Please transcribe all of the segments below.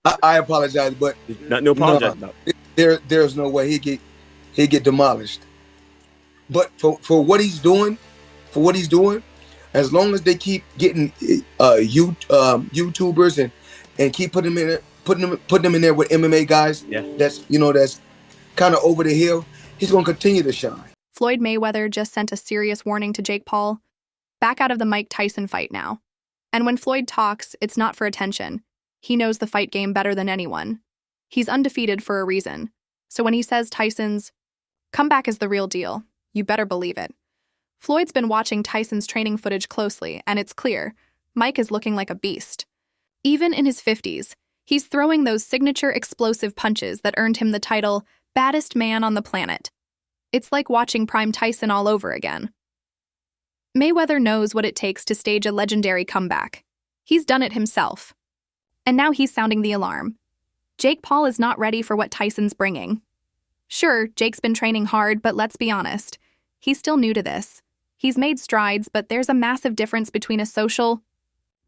I apologize, but No apologize about. There's no way he get demolished. But for what he's doing, as long as they keep getting YouTubers and keep putting them in there with MMA guys, that's kind of over the hill, he's gonna continue to shine. Floyd Mayweather just sent a serious warning to Jake Paul. Back out of the Mike Tyson fight now. And when Floyd talks, it's not for attention. He knows the fight game better than anyone. He's undefeated for a reason. So when he says Tyson's comeback is the real deal, you better believe it. Floyd's been watching Tyson's training footage closely, and it's clear, Mike is looking like a beast. Even in his 50s, he's throwing those signature explosive punches that earned him the title, baddest man on the planet. It's like watching prime Tyson all over again. Mayweather knows what it takes to stage a legendary comeback. He's done it himself. And now he's sounding the alarm. Jake Paul is not ready for what Tyson's bringing. Sure, Jake's been training hard, but let's be honest. He's still new to this. He's made strides, but there's a massive difference between a social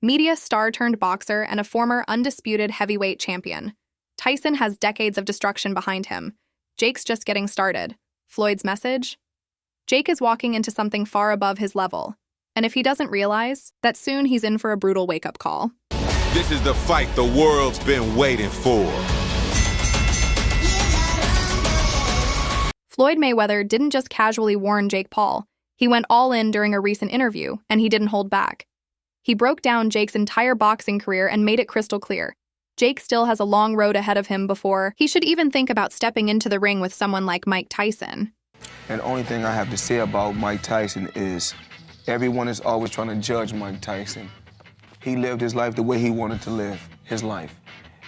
media star-turned-boxer and a former undisputed heavyweight champion. Tyson has decades of destruction behind him. Jake's just getting started. Floyd's message? Jake is walking into something far above his level. And if he doesn't realize, that soon he's in for a brutal wake-up call. This is the fight the world's been waiting for. Floyd Mayweather didn't just casually warn Jake Paul. He went all in during a recent interview, and he didn't hold back. He broke down Jake's entire boxing career and made it crystal clear. Jake still has a long road ahead of him before he should even think about stepping into the ring with someone like Mike Tyson. And the only thing I have to say about Mike Tyson is everyone is always trying to judge Mike Tyson. He lived his life the way he wanted to live his life.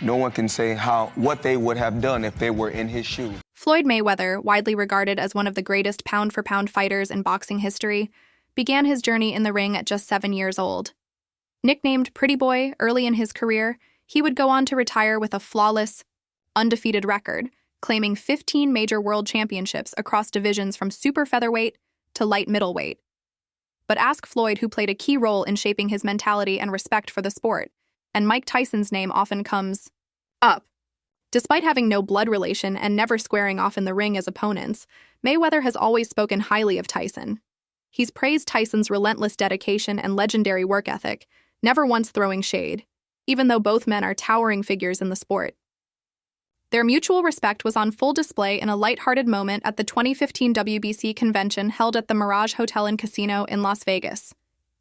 No one can say what they would have done if they were in his shoes. Floyd Mayweather, widely regarded as one of the greatest pound-for-pound fighters in boxing history, began his journey in the ring at just 7 years old. Nicknamed Pretty Boy early in his career, he would go on to retire with a flawless, undefeated record, claiming 15 major world championships across divisions from super featherweight to light middleweight. But ask Floyd, who played a key role in shaping his mentality and respect for the sport, and Mike Tyson's name often comes up. Despite having no blood relation and never squaring off in the ring as opponents, Mayweather has always spoken highly of Tyson. He's praised Tyson's relentless dedication and legendary work ethic, never once throwing shade, even though both men are towering figures in the sport. Their mutual respect was on full display in a lighthearted moment at the 2015 WBC convention held at the Mirage Hotel and Casino in Las Vegas.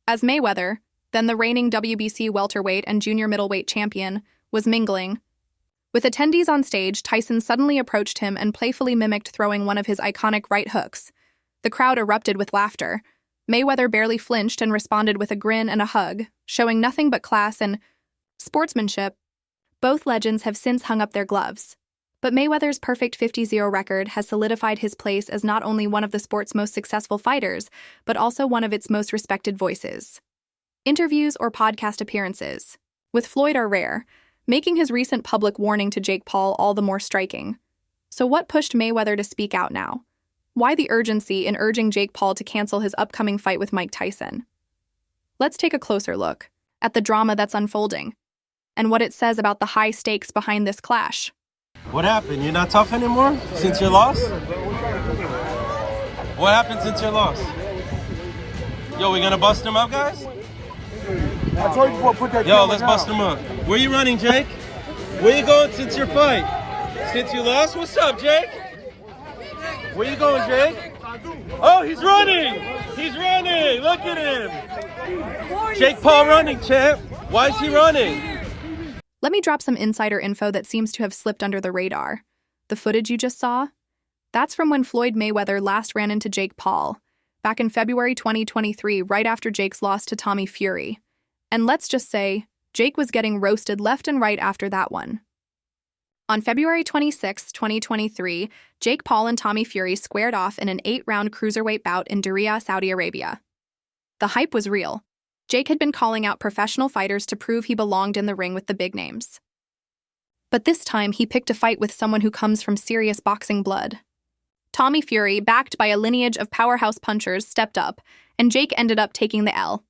As Mayweather, then the reigning WBC welterweight and junior middleweight champion, was mingling, with attendees on stage, Tyson suddenly approached him and playfully mimicked throwing one of his iconic right hooks. The crowd erupted with laughter. Mayweather barely flinched and responded with a grin and a hug, showing nothing but class and sportsmanship. Both legends have since hung up their gloves. But Mayweather's perfect 50-0 record has solidified his place as not only one of the sport's most successful fighters, but also one of its most respected voices. Interviews or podcast appearances with Floyd are rare, making his recent public warning to Jake Paul all the more striking. So what pushed Mayweather to speak out now? Why the urgency in urging Jake Paul to cancel his upcoming fight with Mike Tyson? Let's take a closer look at the drama that's unfolding and what it says about the high stakes behind this clash. What happened? You're not tough anymore since your loss? What happened since your loss? Yo, we gonna bust him up, guys? I told you before, put that Yo, let's bust him up. Where you running, Jake? Where you going since your fight? Since you lost? What's up, Jake? Where you going, Jake? Oh, he's running! He's running! Look at him! Jake Paul running, champ. Why is he running? Let me drop some insider info that seems to have slipped under the radar. The footage you just saw? That's from when Floyd Mayweather last ran into Jake Paul, back in February 2023, right after Jake's loss to Tommy Fury. And let's just say, Jake was getting roasted left and right after that one. On February 26, 2023, Jake Paul and Tommy Fury squared off in an 8-round cruiserweight bout in Diriyah, Saudi Arabia. The hype was real. Jake had been calling out professional fighters to prove he belonged in the ring with the big names. But this time, he picked a fight with someone who comes from serious boxing blood. Tommy Fury, backed by a lineage of powerhouse punchers, stepped up, and Jake ended up taking the L.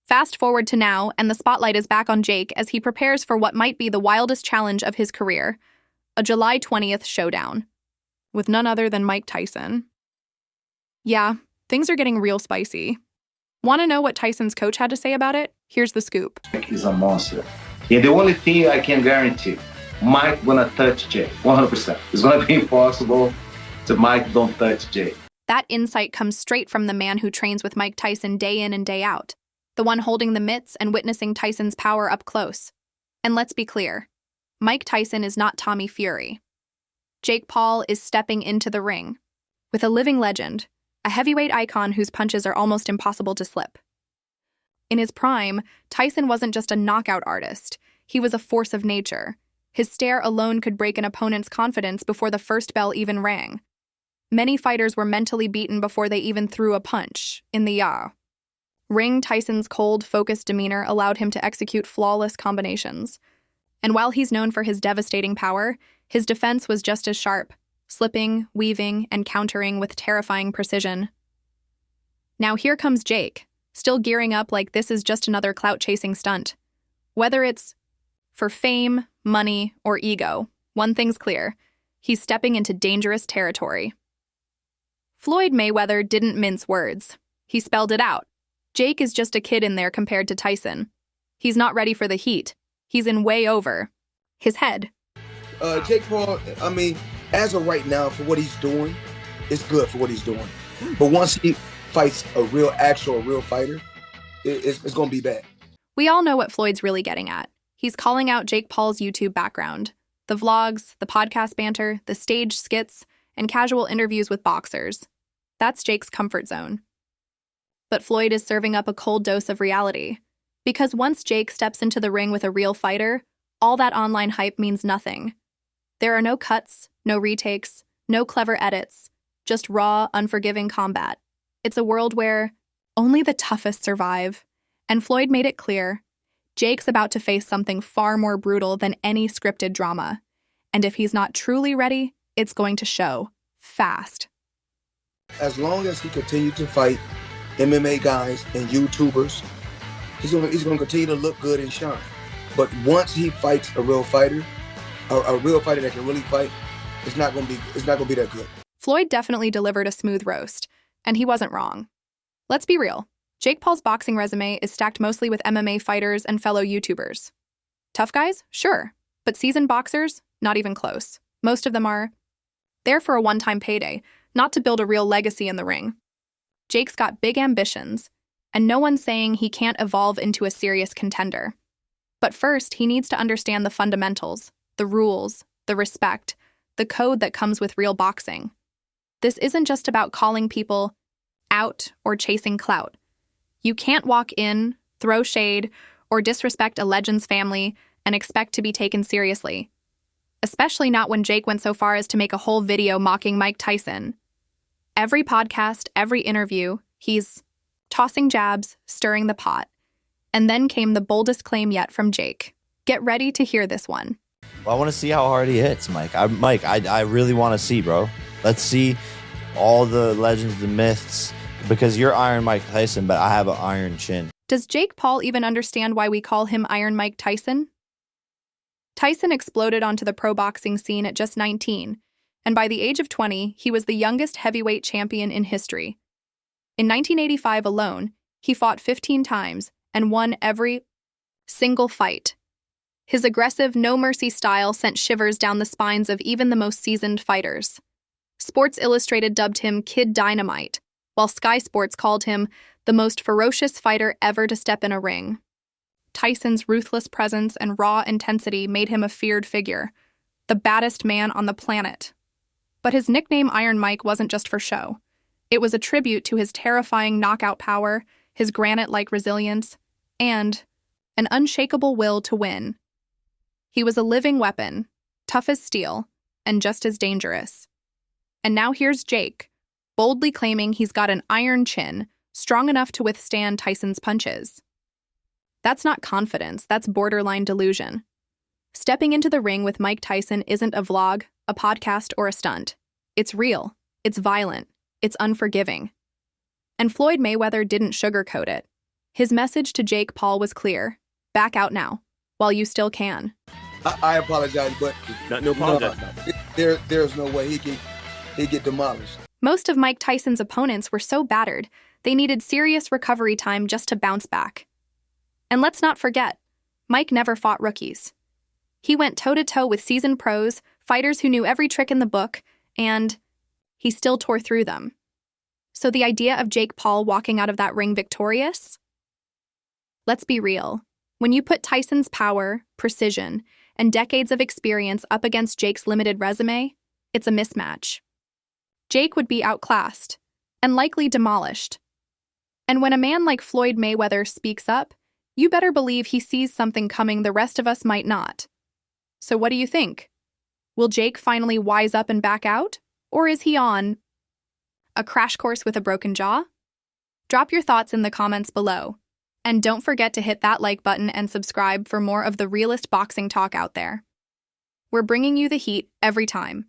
Fast forward to now, and the spotlight is back on Jake as he prepares for what might be the wildest challenge of his career, a July 20th showdown, with none other than Mike Tyson. Yeah, things are getting real spicy. Want to know what Tyson's coach had to say about it? Here's the scoop. Mike is a monster. And the only thing I can guarantee, Mike gonna touch Jake, 100%. It's gonna be impossible to Mike don't touch Jake. That insight comes straight from the man who trains with Mike Tyson day in and day out, the one holding the mitts and witnessing Tyson's power up close. And let's be clear, Mike Tyson is not Tommy Fury. Jake Paul is stepping into the ring with a living legend, a heavyweight icon whose punches are almost impossible to slip. In his prime, Tyson wasn't just a knockout artist, he was a force of nature. His stare alone could break an opponent's confidence before the first bell even rang. Many fighters were mentally beaten before they even threw a punch, in the yaw. Ring Tyson's cold, focused demeanor allowed him to execute flawless combinations. And while he's known for his devastating power, his defense was just as sharp, slipping, weaving, and countering with terrifying precision. Now here comes Jake, still gearing up like this is just another clout-chasing stunt. Whether it's for fame, money, or ego, one thing's clear. He's stepping into dangerous territory. Floyd Mayweather didn't mince words. He spelled it out. Jake is just a kid in there compared to Tyson. He's not ready for the heat. He's in way over his head. Jake Paul, I mean, as of right now, for what he's doing, it's good for what he's doing. But once he fights a real fighter, it's going to be bad. We all know what Floyd's really getting at. He's calling out Jake Paul's YouTube background. The vlogs, the podcast banter, the stage skits, and casual interviews with boxers. That's Jake's comfort zone. But Floyd is serving up a cold dose of reality. Because once Jake steps into the ring with a real fighter, all that online hype means nothing. There are no cuts, no retakes, no clever edits, just raw, unforgiving combat. It's a world where only the toughest survive. And Floyd made it clear, Jake's about to face something far more brutal than any scripted drama. And if he's not truly ready, it's going to show fast. As long as he continues to fight MMA guys and YouTubers, he's going to continue to look good and shine. But once he fights a real fighter that can really fight, it's not going to be that good. Floyd definitely delivered a smooth roast, and he wasn't wrong. Let's be real. Jake Paul's boxing resume is stacked mostly with MMA fighters and fellow YouTubers. Tough guys? Sure. But seasoned boxers? Not even close. Most of them are there for a one-time payday, not to build a real legacy in the ring. Jake's got big ambitions, and no one's saying he can't evolve into a serious contender. But first, he needs to understand the fundamentals, the rules, the respect, the code that comes with real boxing. This isn't just about calling people out or chasing clout. You can't walk in, throw shade, or disrespect a legend's family and expect to be taken seriously. Especially not when Jake went so far as to make a whole video mocking Mike Tyson. Every podcast, every interview, he's tossing jabs, stirring the pot. And then came the boldest claim yet from Jake. Get ready to hear this one. Well, I want to see how hard he hits, Mike. I really want to see, bro. Let's see all the legends, the myths, because you're Iron Mike Tyson, but I have an iron chin. Does Jake Paul even understand why we call him Iron Mike Tyson? Tyson exploded onto the pro boxing scene at just 19, and by the age of 20, he was the youngest heavyweight champion in history. In 1985 alone, he fought 15 times and won every single fight. His aggressive, no-mercy style sent shivers down the spines of even the most seasoned fighters. Sports Illustrated dubbed him Kid Dynamite, while Sky Sports called him the most ferocious fighter ever to step in a ring. Tyson's ruthless presence and raw intensity made him a feared figure, the baddest man on the planet. But his nickname Iron Mike wasn't just for show. It was a tribute to his terrifying knockout power, his granite-like resilience, and an unshakable will to win. He was a living weapon, tough as steel, and just as dangerous. And now here's Jake, boldly claiming he's got an iron chin, strong enough to withstand Tyson's punches. That's not confidence, that's borderline delusion. Stepping into the ring with Mike Tyson isn't a vlog, a podcast, or a stunt. It's real, it's violent, it's unforgiving. And Floyd Mayweather didn't sugarcoat it. His message to Jake Paul was clear: back out now, while you still can. I apologize, but No apologize. there's no way he'd get demolished. Most of Mike Tyson's opponents were so battered, they needed serious recovery time just to bounce back. And let's not forget, Mike never fought rookies. He went toe-to-toe with seasoned pros, fighters who knew every trick in the book, and he still tore through them. So the idea of Jake Paul walking out of that ring victorious? Let's be real. When you put Tyson's power, precision, and decades of experience up against Jake's limited resume, it's a mismatch. Jake would be outclassed and likely demolished. And when a man like Floyd Mayweather speaks up, you better believe he sees something coming the rest of us might not. So what do you think? Will Jake finally wise up and back out? Or is he on a crash course with a broken jaw? Drop your thoughts in the comments below. And don't forget to hit that like button and subscribe for more of the realest boxing talk out there. We're bringing you the heat every time.